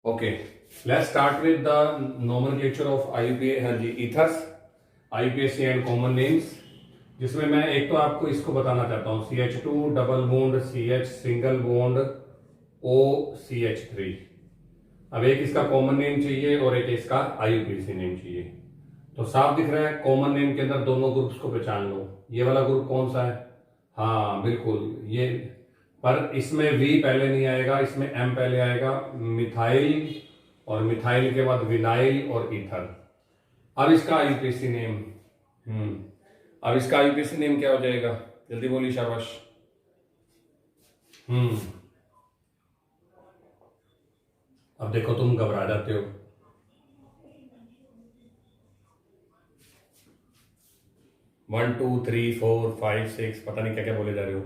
Okay, let's start with the nomenclature of ethers, IUPAC and common names, जिसमें मैं एक तो आपको इसको बताना चाहता हूँ CH2 double bond CH single bond OCH3। अब एक इसका कॉमन नेम चाहिए और एक इसका आईयूपीएसी नेम चाहिए। तो साफ दिख रहा है, कॉमन नेम के अंदर दोनों ग्रुप्स को पहचान लो। ये वाला ग्रुप कौन सा है? हाँ बिल्कुल ये, पर इसमें V पहले नहीं आएगा, इसमें M पहले आएगा। मिथाइल, और मिथाइल के बाद विनाइल और ईथर। अब इसका आईयूपीएसी नेम अब इसका आईयूपीएसी नेम क्या हो जाएगा? जल्दी बोलिए, शाबाश। अब देखो तुम घबरा जाते हो। One two three four five six, पता नहीं क्या क्या बोले जा रहे हो।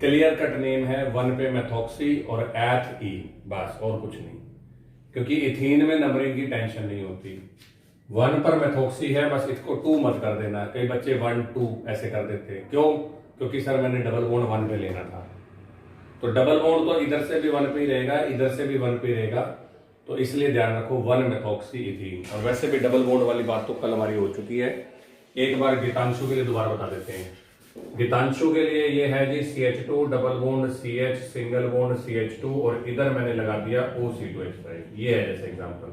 क्लियर कट नेम है, 1 पे मेथॉक्सी और एथ ई, बस और कुछ नहीं। क्योंकि इथीन में नंबरिंग की टेंशन नहीं होती। 1 पर मेथॉक्सी है, बस इसको 2 मत कर देना। कई बच्चे 1 2 ऐसे कर देते हैं, क्यों? क्योंकि सर मैंने डबल बॉन्ड 1 पे लेना था। तो डबल बॉन्ड तो इधर से भी 1 पे ही रहेगा, इधर से भी 1 पे रहेगा, तो इसलिए ध्यान रखो 1 मेथॉक्सी इथीन। और वैसे भी डबल बॉन्ड वाली बात तो कल हमारी हो चुकी है। एक बार गीतांशु के लिए दोबारा बता देते हैं। गीतांशु के लिए ये है जी CH2 double bond CH single bond CH2 और इधर मैंने लगा दिया OC2H5। ये है जैसे एग्जांपल,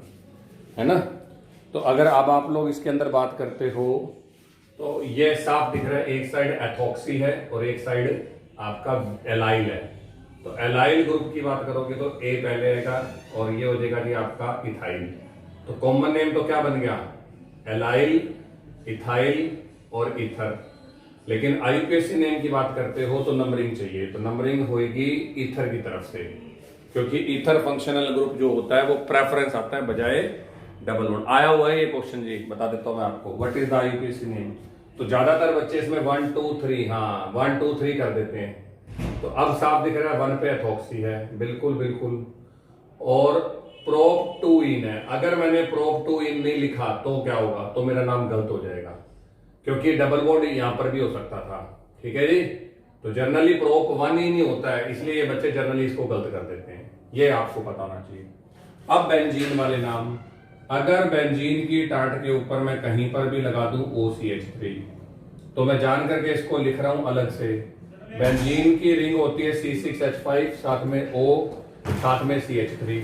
है ना। तो अगर अब आप लोग इसके अंदर बात करते हो तो ये साफ दिख रहा है, एक साइड एथॉक्सी है और एक साइड आपका एलाइल है। तो एलाइल ग्रुप की बात करोगे तो A पहले आएगा और ये हो जाएगा जी आपका इथाइल। तो कॉमन नेम तो क्या बन गया? एलाइल, इथाइल और ईथर। लेकिन आईयूपीएसी नेम की बात करते हो तो नंबरिंग चाहिए, तो नंबरिंग होगी ईथर की तरफ से, क्योंकि ईथर फंक्शनल ग्रुप जो होता है वो प्रेफरेंस आता है बजाय डबल बॉन्ड। आया हुआ है ये क्वेश्चन जी, बता देता हूं मैं आपको। What is the IUPAC name? तो ज्यादातर बच्चे इसमें 1 2 3 हाँ 1 2 3 कर देते हैं। तो अब साफ दिख रहा है 1 पे एथॉक्सी है, बिल्कुल बिल्कुल, और प्रोप 2 इन है। अगर मैंने प्रोप 2 इन नहीं लिखा तो क्या होगा? तो मेरा नाम गलत हो जाएगा, क्योंकि डबल बॉन्ड यहां पर भी हो सकता था। ठीक है जी। तो जनरली प्रोप 1 ही नहीं होता है, इसलिए ये बच्चे जनरली इसको गलत कर देते हैं। ये आपको पता होना चाहिए। अब बेंजीन वाले नाम, अगर बेंजीन की टाट के ऊपर मैं कहीं पर भी लगा दूं OCH3, तो मैं जान करके इसको लिख रहा हूं अलग से। बेंजीन की रिंग होती है C6H5, साथ में O, साथ में CH3।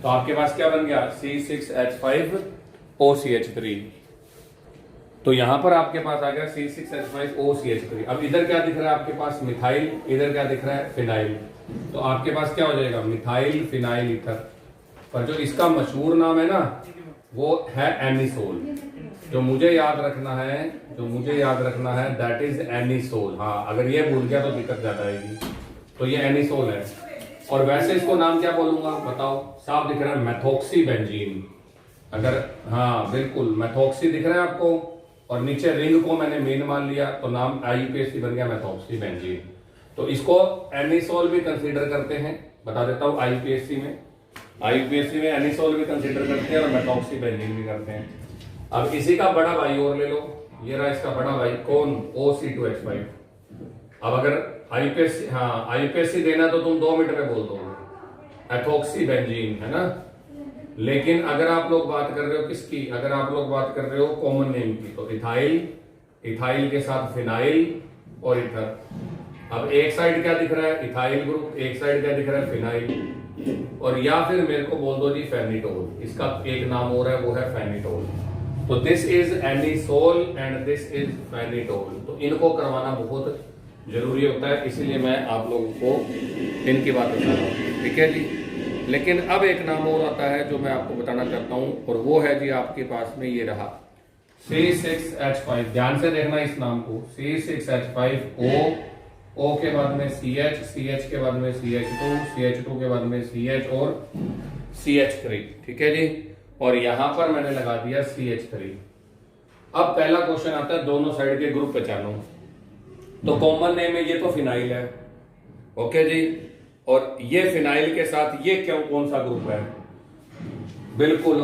तो आपके पास क्या बन गया? C6H5 OCH3। तो यहां पर आपके पास आ गया C6H5 OCH3। अब इधर क्या दिख रहा है आपके पास? मिथाइल। इधर क्या दिख रहा है? फिनाइल। तो आपके पास क्या हो जाएगा? Methyl phenyl ether. पर जो इसका मशहूर नाम है ना, वो है एनिसोल। जो मुझे याद रखना है दैट इज एनिसोल। हाँ, अगर ये भूल गया तो दिक्कत ज्यादा आएगी। तो ये एनिसोल है। और वैसे इसको नाम क्या बोलूंगा बताओ? साफ दिख रहा है, मेथॉक्सी बेंजीन। अगर हाँ बिल्कुल मेथॉक्सी दिख रहा है आपको, और नीचे रिंग को मैंने मेन मान लिया, तो नाम आईयूपीएसी बन गया मेथॉक्सी बेंजीन। तो इसको एनिसोल भी कंसीडर करते हैं, बता देता हूं। आईयूपीएसी में एनिसोल भी कंसीडर करते हैं और मेथॉक्सी बेंजीन भी करते हैं। अब इसी का बड़ा भाई और ले लो, ये रहा इसका बड़ा भाई, कौन? OC2H5। अब अगर आईयूपीएसी देना तो तुम 2 मिनट में बोल दो, एथॉक्सी बेंजीन, है ना। लेकिन अगर आप लोग बात कर रहे हो किसकी? अगर आप लोग बात कर रहे हो कॉमन नेम की, तो इथाइल के साथ फिनाइल और ईथर। अब एक साइड क्या दिख रहा है? इथाइल ग्रुप, एक साइड क्या दिख रहा है? फिनाइल। और या फिर मेरे को बोल दो जी फेनिटोल। इसका एक नाम और है, वो है फेनिटोल। तो this is anisole and this is phenetole. तो इनको करवाना बहुत जरूरी होता है, इसीलिए मैं आप लोगों को इनकी बात बता रहा हूँ। ठीक है जी। लेकिन अब एक नाम और आता है जो मैं आपको बताना चाहता हूं, और वो है जी आपके पास में ये रहा C6H5। ध्यान से देखना इस नाम को, C6H5O, O के बाद में CH के बाद में CH2 के बाद में CH और CH3। ठीक है जी। और यहां पर मैंने लगा दिया CH3। अब पहला क्वेश्चन आता है, दोनों साइड के ग्रुप पहचानो। तो कॉमन नेम है, ये तो फिनाइल है। ओके जी। और ये फिनाइल के साथ ये क्यों, कौन सा ग्रुप है? बिल्कुल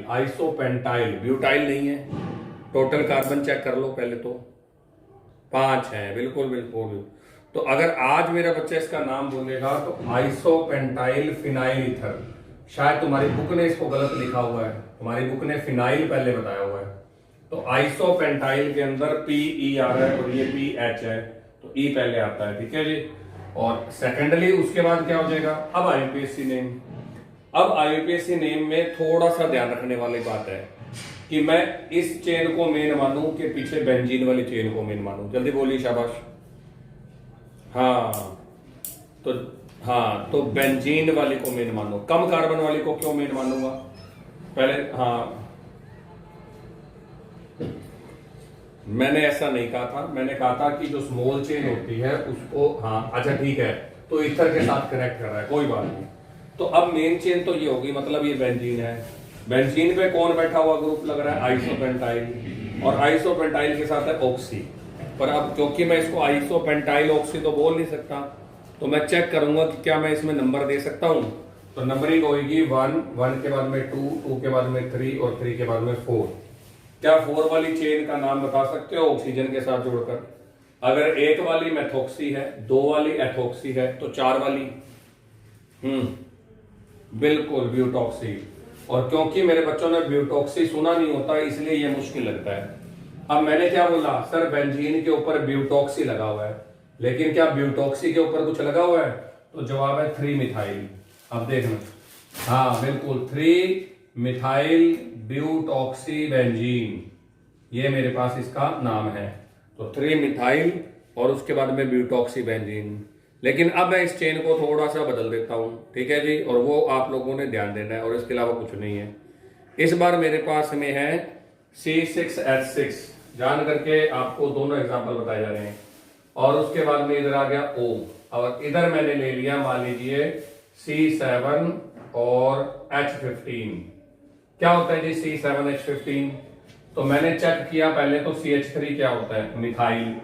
आइसोपेंटाइल। ब्यूटाइल नहीं है। टोटल कार्बन चेक कर लो पहले, तो 5 है। बिल्कुल बिल्कुल। तो अगर आज मेरा बच्चा इसका नाम बोलेगा तो आइसोपेंटाइल फिनाइल ईथर, शायद तुम्हारी बुक ने इसको गलत लिखा हुआ है, तुम्हारी बुक ने फिनाइल पहले बताया हुआ है। तो आइसोपेंटाइल के अंदर PE आ रहा है और ये PH है, तो E पहले आता है, ठीक है जी। और सेकेंडली उसके बाद क्या हो जाएगा, अब IUPAC नेम। अब IUPAC नेम में थोड़ा सा ध्यान रखने वाली बात है कि मैं इस चेन को मेन मानूं कि पीछे बेंजीन वाली चेन को मेन मानूं। जल्दी बोलिए, शाबाश। हाँ तो बेंजीन वाली को मेन मानो, कम कार्बन वाली को क्यों मेन मानूंगा पहले। हाँ, मैंने ऐसा नहीं कहा था, मैंने कहा था कि जो स्मॉल चेन होती है उसको, हाँ अच्छा ठीक है, तो ईथर के साथ कनेक्ट कर रहा है, कोई बात नहीं। तो अब मेन चेन तो ये होगी, मतलब ये बेंजीन है। बेंजीन पे कौन बैठा हुआ ग्रुप लग रहा है, आइसोपेंटाइल, और आइसोपेंटाइल के साथ है ऑक्सी। पर अब क्योंकि मैं इसको आइसोपेंटाइल ऑक्सी तो बोल नहीं सकता, तो मैं चेक करूंगा कि क्या मैं इसमें नंबर दे सकता हूं। तो नंबरिंग होगी 1, 1 के बाद में 2, 2 के बाद में 3 और 3 के बाद में 4। क्या 4 वाली चेन का नाम बता सकते हो ऑक्सीजन के साथ जोड़कर? अगर 1 वाली मेथॉक्सी है, 2 वाली एथॉक्सी है, तो 4 वाली बिल्कुल ब्यूटॉक्सी। और क्योंकि मेरे बच्चों ने ब्यूटॉक्सी सुना नहीं होता, इसलिए ये मुश्किल लगता है। अब मैंने क्या बोला, सर बेंजीन के ऊपर ब्यूटॉक्सी लगा हुआ है, लेकिन क्या ब्यूटॉक्सी के ऊपर कुछ लगा हुआ है? तो जवाब है 3 मिथाइल। अब देखना, हाँ बिल्कुल 3 मिथाइल ब्यूटॉक्सी बेंजीन, ये मेरे पास इसका नाम है। तो 3 मिथाइल और उसके बाद में ब्यूटॉक्सी बेंजीन। लेकिन अब मैं इस चेन को थोड़ा सा बदल देता हूं, ठीक है जी, और वो आप लोगों ने ध्यान देना है, और इसके अलावा कुछ नहीं है। इस बार मेरे पास में है C6H6, जान करके आपको दोनों एग्जाम्पल बताए जा रहे हैं। और उसके बाद में इधर आ गया O, और इधर मैंने ले लिया मान लीजिए C7 और H15। क्या होता है जी C7H15? तो मैंने चेक किया पहले, तो CH3 क्या होता है, मिथाइल।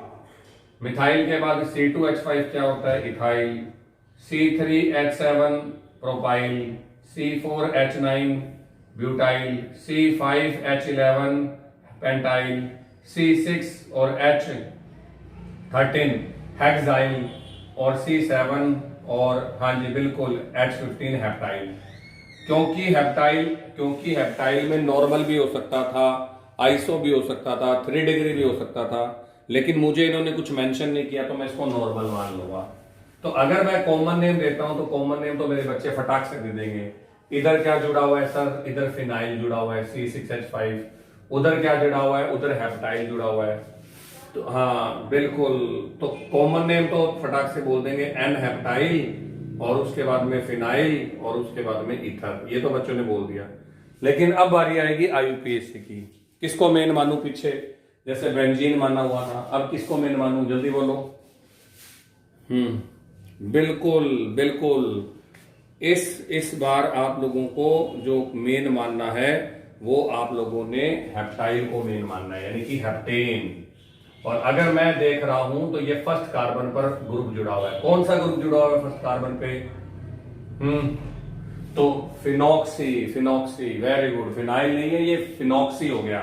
मिथाइल के बाद C2H5 क्या होता है, ethyl. C3H7 propyl, C4H9 butyl, C5H11 pentyl, C6 और H13 हेक्साइल, और C7 और हाँ जी बिल्कुल H15 हेप्टाइल। क्योंकि हेप्टाइल में नॉर्मल भी हो सकता था, आइसो भी हो सकता था, 3 डिग्री भी हो सकता था, लेकिन मुझे इन्होंने कुछ मेंशन नहीं किया, तो मैं इसको नॉर्मल मान लूंगा। तो अगर मैं कॉमन नेम देता हूं तो कॉमन नेम तो मेरे बच्चे फटाक से दे देंगे। इधर क्या जुड़ा हुआ है सर, इधर फिनाइल जुड़ा हुआ है C6H5, उधर क्या जुड़ा हुआ है, उधर हेप्टाइल जुड़ा हुआ है। तो हाँ बिल्कुल, तो कॉमन नेम तो फटाक से बोल देंगे N हेप्टाइल, और उसके बाद में फिनाइल, और उसके बाद में ईथर। ये तो बच्चों ने बोल दिया। लेकिन अब बारी आएगी IUPAC की, किसको मेन मानू? पीछे जैसे बेंजीन माना हुआ था, अब किसको मेन मानू, जल्दी बोलो। बिल्कुल बिल्कुल, इस बार आप लोगों को जो मेन मानना है वो आप लोगों ने हेप्टाइल को मेन मानना है, यानी कि हेप्टेन। और अगर मैं देख रहा हूं तो ये फर्स्ट कार्बन पर ग्रुप जुड़ा हुआ है। कौन सा ग्रुप जुड़ा हुआ है फर्स्ट कार्बन पे? तो फिनॉक्सी, वेरी गुड। फिनाइल नहीं है ये, फिनॉक्सी हो गया।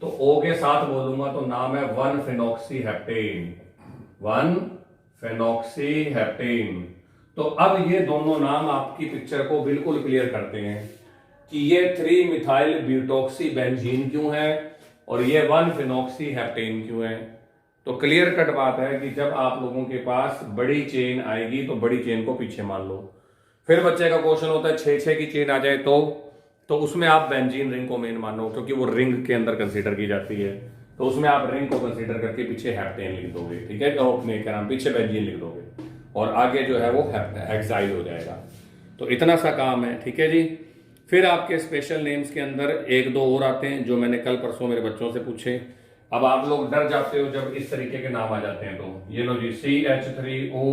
तो O के साथ बोलूंगा तो नाम है 1-फेनॉक्सी हेप्टेन, 1-फेनॉक्सी हेप्टेन। तो अब ये दोनों नाम आपकी पिक्चर को बिल्कुल क्लियर करते हैं कि ये 3 मिथाइल ब्यूटॉक्सी बेंजीन क्यों है और ये 1-फेनॉक्सी हेप्टेन क्यों है। तो क्लियर कट बात है कि जब आप लोगों के पास बड़ी चेन आएगी तो बड़ी चेन को पीछे मान लो। फिर बच्चे का क्वेश्चन होता है 6-6 की चेन आ जाए तो उसमें आप बेंजीन रिंग को मेन मानो, क्योंकि वो रिंग के अंदर कंसीडर की जाती है। तो उसमें आप रिंग को कंसीडर करके पीछे हेप्टेन लिख दोगे, ठीक है, और अपने क्या नाम पीछे बेंजीन लिख दोगे, और आगे जो है वो हेक्साइल हो जाएगा। तो इतना सा काम है, ठीक है जी। फिर आपके स्पेशल नेम्स के अंदर 1-2 और आते हैं जो मैंने कल परसों मेरे बच्चों से पूछे। अब आप लोग डर जाते हो जब इस तरीके के नाम आ जाते हैं। तो ये लो जी, CH3O,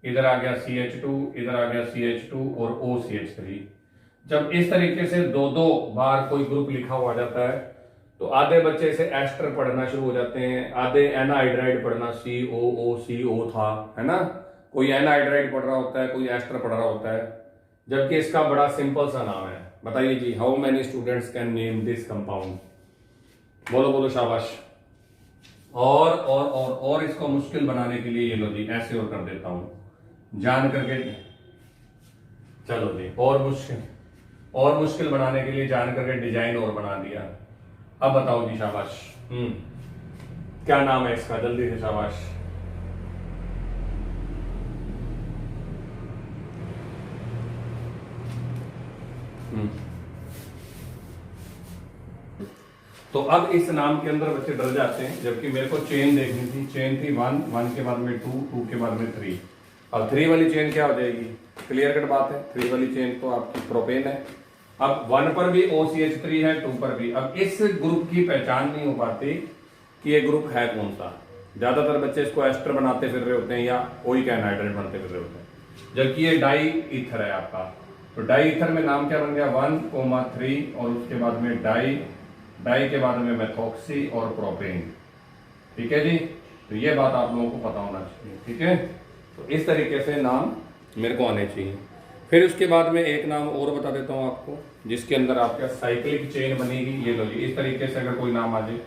इधर आ गया CH2, इधर आ गया CH2 और OCH3। जब इस तरीके से 2-2 बार कोई ग्रुप लिखा हुआ जाता है तो आधे बच्चे से एस्टर पढ़ना शुरू हो जाते हैं, आधे एनाहाइड्राइड पढ़ना, COO था, है ना, कोई एनाहाइड्राइड पढ़ रहा होता है, कोई एस्टर पढ़ रहा होता है, जबकि इसका बड़ा सिंपल सा नाम है। बताइए जी, how many students can name this compound? बोलो बोलो, शाबाश। और इसको मुश्किल बनाने के लिए ये लो जी ऐसे और कर देता हूं जान करके। चलो जी और मुश्किल बनाने के लिए जान करके डिजाइन और बना दिया। अब बताओ जी, शाबाश। क्या नाम है इसका, जल्दी से शाबाश। तो अब इस नाम के अंदर बच्चे डर जाते हैं, जबकि मेरे को चेन देखनी थी। चेन थी 1, 1 के बाद में 2, 2 के बाद में 3। अब 3 वाली चेन क्या हो जाएगी, क्लियर कट बात है। 3 वाली चेन तो आपकी प्रोपेन है। अब 1 पर भी OCH3 है, 2 पर भी। अब इस ग्रुप की पहचान नहीं हो पाती कि ये ग्रुप है कौन सा। ज्यादातर बच्चे इसको एस्टर बनाते फिर रहे होते हैं या ओइक एनहाइड्रेट बनते फिर रहे होते हैं, जबकि ये डाई ईथर है आपका। तो डाई ईथर में नाम क्या बन गया, 1,3 और उसके बाद में डाई के बाद में मेथॉक्सी और प्रोपेन। ठीक है जी, तो ये बात आप लोगों को पता होना चाहिए। ठीक है, तो इस तरीके से नाम मेरे को आने चाहिए। फिर उसके बाद में एक नाम और बता देता हूं आपको, जिसके अंदर आपका साइक्लिक चेन बनेगी। ये लो जी, इस तरीके से अगर कोई नाम आ जाए,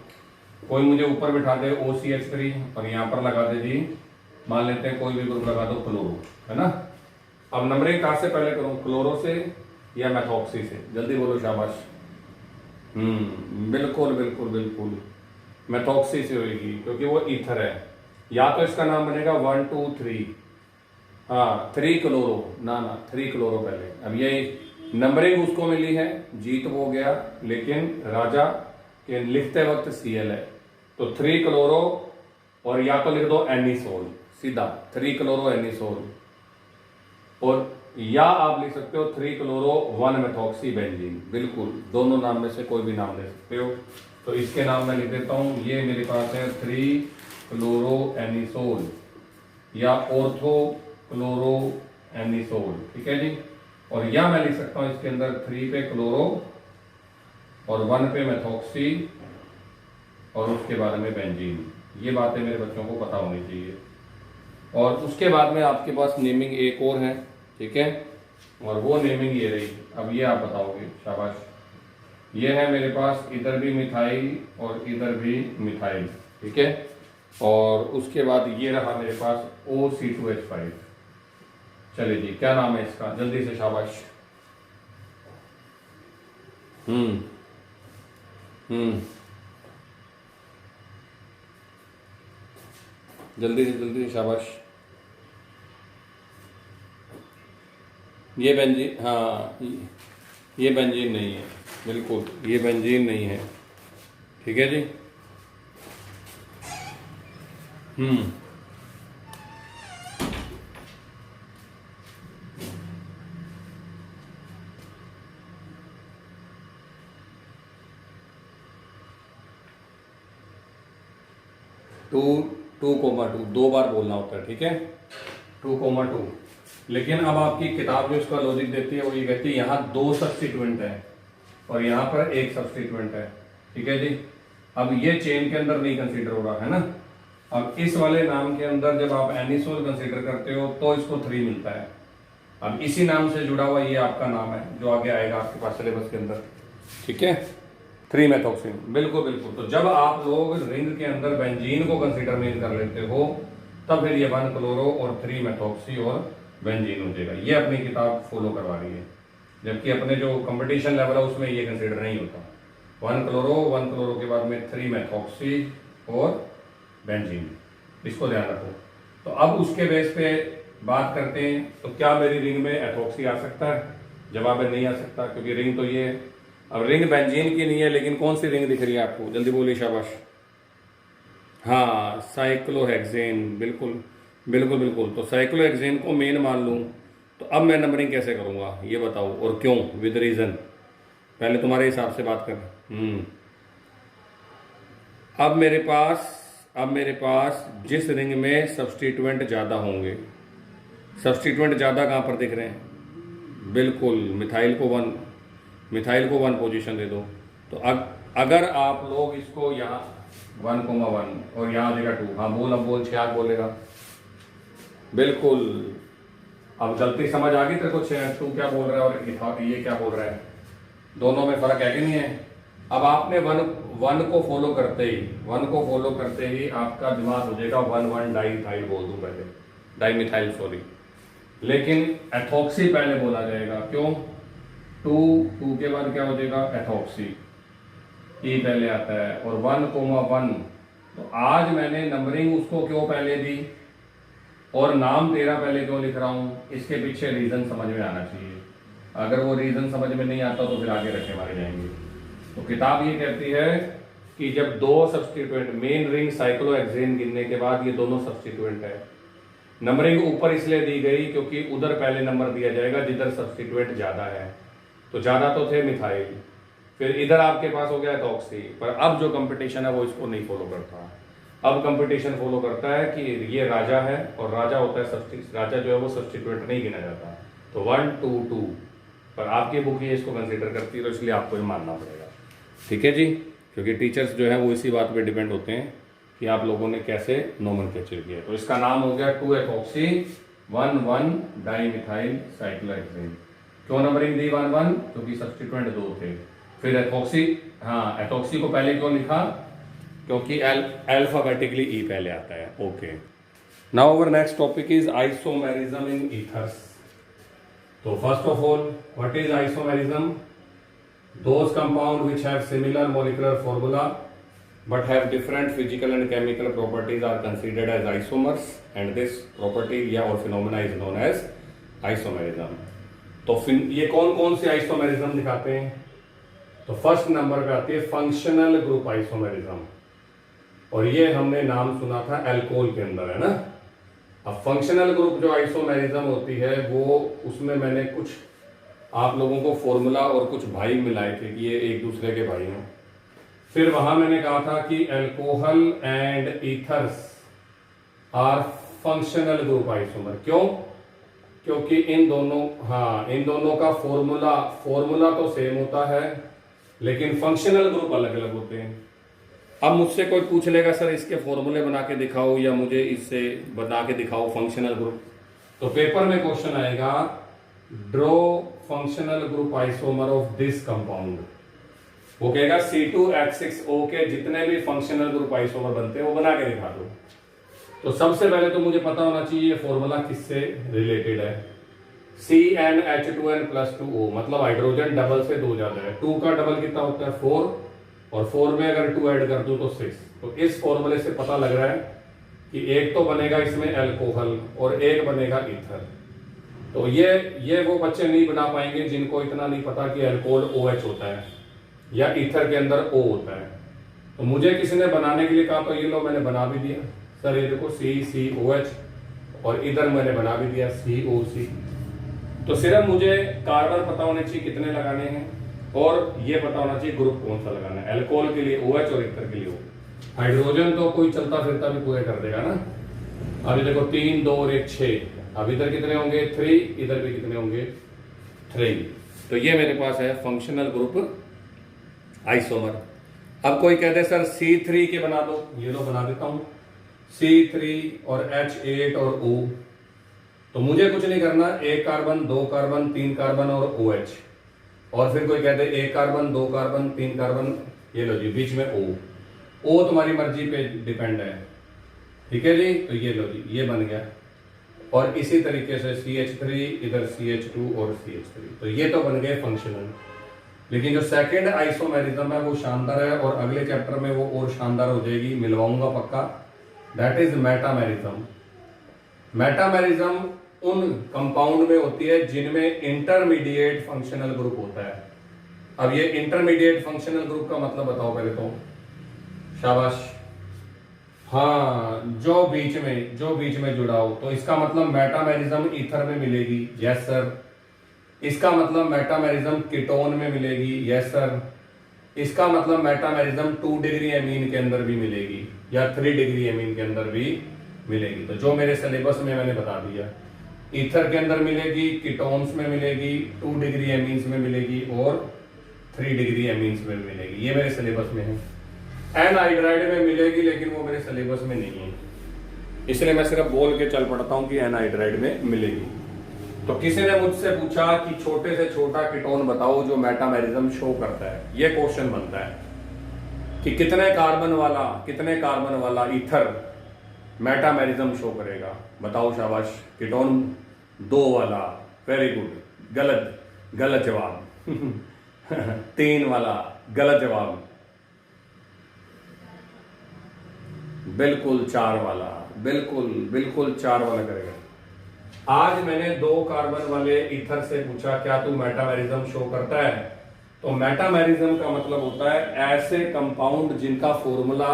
कोई मुझे ऊपर बिठा दे OCH3 और यहां पर लगा दे जी, मान लेते हैं कोई भी ग्रुप लगा दो क्लोरो, है ना। अब नंबरिंग कहां से पहले करूं, क्लोरो से या मेथॉक्सी से, जल्दी बोलो शाबाश। बिल्कुल बिल्कुल बिल्कुल मेथॉक्सी से होगी, क्योंकि वो ईथर है। या तो इसका नाम बनेगा 1, 2, 3, हाँ 3 क्लोरो, ना 3 क्लोरो पहले। अब ये नंबरिंग उसको मिली है, जीत हो गया, लेकिन राजा के लिखते वक्त Cl है, तो 3 क्लोरो। और या तो लिख दो एनिसोल सीधा, 3 क्लोरो एनिसोल। और या आप लिख सकते हो 3 क्लोरो 1 मेथॉक्सी बेंजीन। बिल्कुल, दोनों नाम में से कोई भी नाम ले सकते हो। तो इसके नाम मैं लिख देता हूं, ये मेरे पास है 3 क्लोरो एनिसोल या ऑर्थो क्लोरो एनिसोल। ठीक है जी, और या मैं लिख सकता हूं इसके अंदर 3 पे क्लोरो और 1 पे मेथॉक्सी और उसके बाद में बेंजीन। ये बातें मेरे बच्चों को पता होनी चाहिए। और उसके बाद में आपके पास नेमिंग एक और है, ठीक है, और वो नेमिंग ये रही। अब ये आप बताओगे, शाबाश। ये है मेरे पास इधर भी मिथाइल और इधर भी मिथाइल, ठीक है। और उसके बाद ये रहा मेरे पास OC2H5। चलिए जी, क्या नाम है इसका, जल्दी से शाबाश। जल्दी से शाबाश। ये बेंजीन, हाँ ये बेंजीन नहीं है, बिल्कुल ये बेंजीन नहीं है। ठीक है जी। 2,2 दो बार बोलना होता है, ठीक है, 2,2। लेकिन अब आपकी किताब जो इसका लॉजिक देती है वो ये कहती है यहाँ 2 सब्स्टिट्यूएंट है और यहाँ पर 1 सब्स्टिट्यूएंट है। ठीक है जी, अब ये चेन के अंदर नहीं कंसीडर हो रहा है ना। अब इस वाले नाम के अंदर जब आप एनिसोल कंसीडर करते हो तो इसको 3 मिलता है। अब इसी नाम से जुड़ा हुआ ये आपका नाम है जो आगे आएगा आपके पास सिलेबस के अंदर, ठीक है, 3 मेथॉक्सिन। बिल्कुल बिल्कुल। तो जब आप लोग रिंग के अंदर बेंजीन को कंसीडर नहीं कर लेते हो तब फिर ये 1 क्लोरो और 3 मेथॉक्सी और बेंजीन हो जाएगा। ये अपनी किताब फॉलो करवा रही है, जबकि अपने जो कंपटीशन लेवल है उसमें ये कंसीडर नहीं होता। 1 क्लोरो के बाद में 3 मेथॉक्सी और बेंजीन, इसको ध्यान रखो। तो अब उसके बेस पे बात करते हैं, तो क्या मेरी रिंग में एथॉक्सी आ सकता है? जवाब है नहीं आ सकता, क्योंकि रिंग तो ये है। अब रिंग बेंजीन की नहीं है, लेकिन कौन सी रिंग दिख रही है आपको, जल्दी बोलिए शाबाश। हाँ, साइक्लोहेक्सेन, बिल्कुल बिल्कुल बिल्कुल। तो साइक्लोहेक्सेन को मेन मान लूँ तो अब मैं नंबरिंग कैसे करूँगा ये बताओ, और क्यों, विद रीज़न। पहले तुम्हारे हिसाब से बात कर। अब मेरे पास जिस रिंग में सब्स्टिट्यूएंट ज़्यादा होंगे, सब्स्टिट्यूएंट ज़्यादा कहाँ पर दिख रहे हैं, बिल्कुल मिथाइल को 1 पोजीशन दे दो। तो अगर आप लोग इसको यहाँ 1,1 और यहाँ देगा 2, हाँ बोल, अब बोल, 6 बोलेगा, बिल्कुल। अब गलती समझ आ गई तेरे को, 2 क्या बोल रहा है और ये क्या बोल रहा है, दोनों में फर्क है कि नहीं है। अब आपने वन को फॉलो करते ही आपका दिमाग हो जाएगा 1,1 डाइमिथाइल बोल दूं पहले, डाइमिथाइल सॉरी, लेकिन एथॉक्सी पहले बोला जाएगा। क्यों? 2 के बाद क्या हो जाएगा? एथॉक्सी, ई पहले आता है, और 1,1। तो आज मैंने नंबरिंग उसको क्यों पहले दी और नाम तेरा पहले क्यों लिख रहा हूं, इसके पीछे रीजन समझ में आना चाहिए। अगर वो रीजन समझ में नहीं आता तो फिर आगे रखे मारे जाएंगे। तो किताब ये कहती है कि जब दो सब्स्टिट्यूएंट, मेन रिंग साइक्लोहेक्सेन गिनने के बाद ये दोनों सब्स्टिट्यूएंट है। नंबरिंग ऊपर इसलिए दी गई क्योंकि उधर पहले नंबर दिया जाएगा जिधर सब्स्टिट्यूएंट ज्यादा है। तो ज्यादा तो थे मिथाइल, फिर इधर आपके पास हो गया एथॉक्सी। पर अब जो कंपटीशन है वो इसको नहीं फॉलो करता। अब कंपटीशन फॉलो करता है कि ये राजा है और राजा होता है राजा जो है वो सब्स्टिट्यूएंट नहीं गिना जाता। तो 1, 2, 2, पर आपकी बुक ये इसको कंसीडर करती है, तो इसलिए आपको ये मानना पड़ेगा। ठीक है जी, क्योंकि टीचर्स जो है वो इसी बात पे डिपेंड होते हैं कि आप लोगों ने कैसे नोमेनक्लेचर किया। तो इसका नाम हो गया 2-एथॉक्सी 1,1 डाइमिथाइल साइक्लोहेक्सेन। क्यों नंबरिंग दी 1,1? क्योंकि सब्स्टिट्यूएंट 2 थे। फिर एथॉक्सी, हाँ एथॉक्सी को पहले क्यों लिखा? क्योंकि अल्फाबेटिकली ई पहले आता है। Okay, now our next topic is isomerism in ethers. तो first of all, what is isomerism? Those compounds which have similar molecular formula but have different physical and chemical properties are considered as isomers, and this property या और phenomena is known as isomerism. तो ये कौन कौन से isomerism दिखाते हैं? तो फर्स्ट नंबर पे आती है फंक्शनल ग्रुप आइसोमेरिज्म, और ये हमने नाम सुना था एल्कोहल के अंदर, है ना। अब फंक्शनल ग्रुप जो आइसोमेरिज्म होती है वो, उसमें मैंने कुछ आप लोगों को फॉर्मूला और कुछ भाई मिलाए थे कि ये एक दूसरे के भाई हैं। फिर वहां मैंने कहा था कि alcohol and ethers are functional group isomer. क्यों? क्योंकि इन दोनों का फॉर्मूला तो सेम होता है, लेकिन फंक्शनल ग्रुप अलग अलग होते हैं। अब मुझसे कोई पूछ लेगा सर इसके फॉर्मूले बना के दिखाओ या मुझे इससे बना के दिखाओ फंक्शनल ग्रुप। तो पेपर में क्वेश्चन आएगा, draw functional group isomer of this compound. वो कहेगा C2H6O के जितने भी फंक्शनल ग्रुप आइसोमर बनते हैं वो बना के दिखा दो। तो सबसे पहले तो मुझे पता होना चाहिए फॉर्मूला किससे रिलेटेड है। CnH2n+2O, मतलब हाइड्रोजन डबल से 2 ज्यादा है। 2 का डबल कितना होता है? 4, और 4 में अगर 2 ऐड कर दूं तो 6। तो इस फॉर्मूले से पता लग रहा है कि एक तो बनेगा इसमें अल्कोहल और एक बनेगा ईथर। तो ये वो बच्चे नहीं बना पाएंगे जिनको इतना नहीं पता कि अल्कोहल OH होता है या ईथर के अंदर O होता है। तो मुझे किसी ने बनाने के लिए कहा, तो ये लो मैंने बना भी दिया। सर ये देखो COH, और इधर मैंने बना भी दिया COC। तो सिर्फ मुझे कार्बन पता होने चाहिए कितने लगाने हैं, और ये पता होना चाहिए ग्रुप कौन सा लगाना है। अल्कोहल के लिए OH और ईथर के लिए O। हाइड्रोजन तो कोई चलता फिरता भी पूरे कर देगा ना। अभी देखो 3, 2 और 1 6। अब इधर कितने होंगे? 3, इधर भी कितने होंगे? 3। तो ये मेरे पास है फंक्शनल ग्रुप आइसोमर। अब कोई कहते सर C3 के बना दो, ये लो बना देता हूं, C3 और H8 और O। तो मुझे कुछ नहीं करना, 1 कार्बन 2 कार्बन 3 कार्बन और OH। और फिर कोई कहते 1 कार्बन 2 कार्बन 3 कार्बन, ये लो जी बीच में O तुम्हारी मर्जी पे डिपेंड है। ठीक है जी, तो ये लो जी ये बन गया। और इसी तरीके से CH3, इधर CH2 और CH3। तो ये तो बन गए फंक्शनल। लेकिन जो सेकंड आइसोमेरिज्म है वो शानदार है, और अगले चैप्टर में वो और शानदार हो जाएगी, मिलवाऊंगा पक्का। That is metamerism. मेटामेरिज्म उन कंपाउंड में होती है जिनमें इंटरमीडिएट फंक्शनल ग्रुप होता है। अब ये इंटरमीडिएट फंक्शनल ग्रुप का मतलब बताओ पहले तो। शाबाश, हाँ, जो बीच में जुड़ा हो। तो इसका मतलब मेटामेरिज्म ईथर में मिलेगी, यस सर। इसका मतलब मेटामेरिज्म कीटोन में मिलेगी, यस सर। इसका मतलब मेटामेरिज्म 2 डिग्री एमीन के अंदर भी मिलेगी, या 3 डिग्री एमीन के अंदर भी मिलेगी। तो जो मेरे सिलेबस में मैंने बता दिया, ईथर के अंदर मिलेगी, कीटोन्स में मिलेगी, 2 डिग्री एमीन्स में मिलेगी, और 3 डिग्री एमीन्स में मिलेगी। ये मेरे सिलेबस में है। एनहाइड्राइड में मिलेगी, लेकिन वो मेरे सिलेबस में नहीं है, इसलिए मैं सिर्फ बोल के चल पड़ता हूं कि एनहाइड्राइड में मिलेगी। तो किसी ने मुझसे पूछा कि छोटे से छोटा कीटोन बताओ जो मेटामेरिज्म शो करता है। ये क्वेश्चन बनता है। कि कितने कार्बन वाला ईथर मेटामेरिज्म शो करेगा। बताओ शाबाश। कीटोन 2 वाला, वेरी गुड। गलत जवाब 3 वाला गलत जवाब। बिल्कुल 4 वाला, बिल्कुल 4 वाला करेगा। आज मैंने 2 कार्बन वाले ईथर से पूछा क्या तू मेटामेरिज्म शो करता है, तो मेटामेरिज्म का मतलब होता है ऐसे कंपाउंड जिनका फॉर्मूला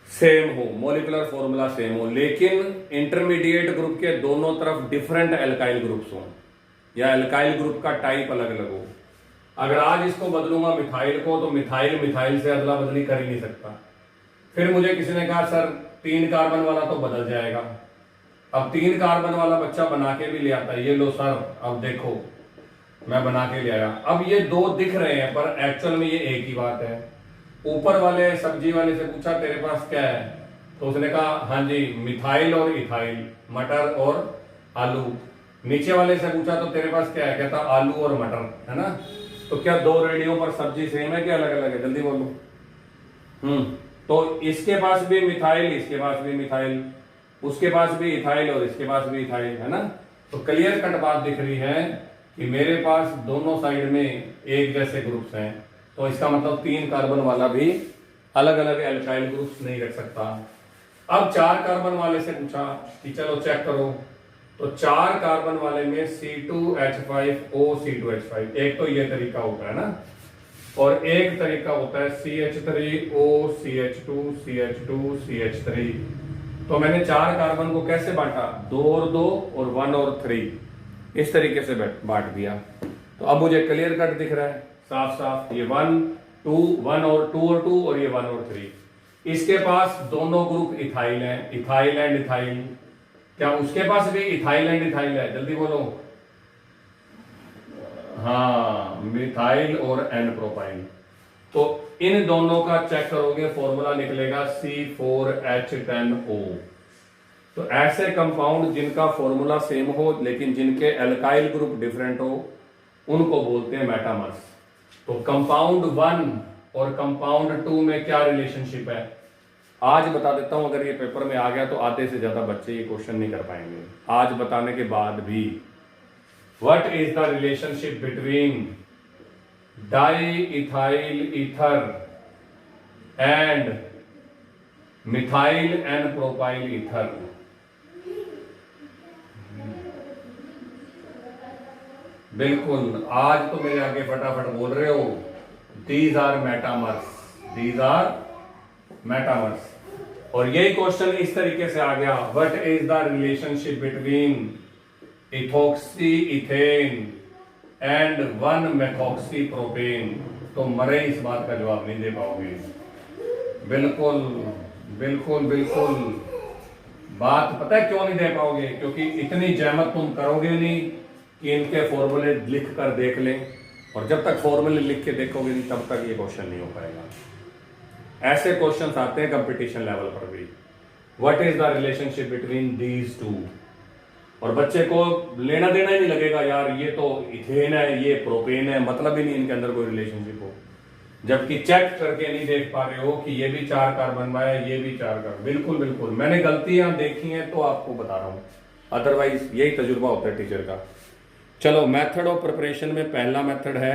सेम हो, मॉलिक्यूलर फॉर्मूला सेम हो, लेकिन इंटरमीडिएट ग्रुप के दोनों तरफ डिफरेंट एल्काइल ग्रुप्स हो, या एल्काइल ग्रुप का टाइप अलग अलग हो। अगर आज इसको बदलूंगा मिथाइल को, तो मिथाइल से अदला बदली कर ही नहीं सकता। फिर मुझे किसी ने कहा सर 3 कार्बन वाला तो बदल जाएगा। अब 3 कार्बन वाला बच्चा बना के भी ले आता है, ये लो सर अब देखो मैं बना के ले आया। अब ये 2 दिख रहे हैं पर एक्चुअल में ये एक ही बात है। ऊपर वाले सब्जी वाले से पूछा तेरे पास क्या है, तो उसने कहा हाँ जी मिथाइल और इथाइल, मटर और आलू। नीचे वाले से पूछा तो तेरे पास क्या है, कहता आलू और मटर, है ना। तो क्या 2 रेडियो पर सब्जी सेम है क्या अलग अलग है, जल्दी बोलो। तो इसके पास भी मिथाइल, इसके पास भी मिथाइल, उसके पास भी इथाइल और इसके पास भी इथाइल, है ना। तो क्लियर कट बात दिख रही है कि मेरे पास दोनों साइड में एक जैसे ग्रुप्स हैं, तो इसका मतलब 3 कार्बन वाला भी अलग अलग एल्काइल ग्रुप्स नहीं रख सकता। अब 4 कार्बन वाले से पूछा कि चलो चेक करो, तो 4 कार्बन वाले में C2H5O C2H5, एक तो ये तरीका होता है ना, और एक तरीका होता है CH3O CH2 CH2 CH3। तो मैंने 4 कार्बन को कैसे बांटा, 2 और 2 और 1 और 3, इस तरीके से बांट दिया। तो अब मुझे क्लियर कट दिख रहा है साफ साफ, ये 1 2 1 और 2 और 2 और ये 1 और 3। इसके पास दोनों ग्रुप इथाइल हैं, इथाइल एंड इथाइल। क्या उसके पास भी इथाइल एंड इथाइल है, जल्दी बोलो। हाँ, मिथाइल और एन प्रोपाइल। तो इन दोनों का चेक करोगे फॉर्मूला निकलेगा C4H10O। तो ऐसे कंपाउंड जिनका फॉर्मूला सेम हो लेकिन जिनके एल्काइल ग्रुप डिफरेंट हो, उनको बोलते हैं मेटामर्स। तो कंपाउंड 1 और कंपाउंड 2 में क्या रिलेशनशिप है, आज बता देता हूं। अगर ये पेपर में आ गया तो आधे से ज्यादा बच्चे ये क्वेश्चन नहीं कर पाएंगे आज बताने के बाद भी। What is the relationship between diethyl ether and methyl and propyl ether? बिल्कुल, आज तो मेरे आगे फटाफट बोल रहे हो। These are metamers, these are metamers। और यही क्वेश्चन इस तरीके से आ गया, What is the relationship between ethoxy ethane and 1 methoxy propane? तो मरे इस बात का जवाब नहीं दे पाओगे। बिल्कुल बिल्कुल बिल्कुल। बात पता है क्यों नहीं दे पाओगे, क्योंकि इतनी जहमत तुम करोगे नहीं कि इनके फॉर्मूले लिख कर देख लें, और जब तक फॉर्मूले लिख के देखोगे नहीं तब तक ये क्वेश्चन नहीं हो पाएगा। ऐसे क्वेश्चंस आते हैं कंपटीशन लेवल पर भी, what is the relationship between these two, और बच्चे को लेना देना ही नहीं लगेगा यार ये तो इथेन है ये प्रोपेन है, मतलब ही नहीं इनके अंदर कोई रिलेशनशिप हो, जबकि चेक करके नहीं देख पा रहे हो कि ये भी 4 कार्बन है ये भी 4 कार्बन। बिल्कुल बिल्कुल, मैंने गलतियां देखी हैं तो आपको बता रहा हूं, अदरवाइज यही तजुर्बा होता है टीचर का। चलो, मेथड ऑफ प्रिपरेशन में पहला मेथड है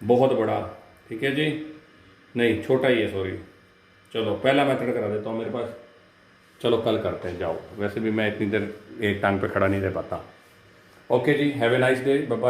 बहुत बड़ा, ठीक है जी, नहीं छोटा ही है, सॉरी। चलो पहला मेथड करा देता हूँ मेरे पास, चलो कल करते हैं, जाओ। वैसे भी मैं इतनी देर एक टांग पे खड़ा नहीं रह पाता। ओके जी, have a nice day, bye bye.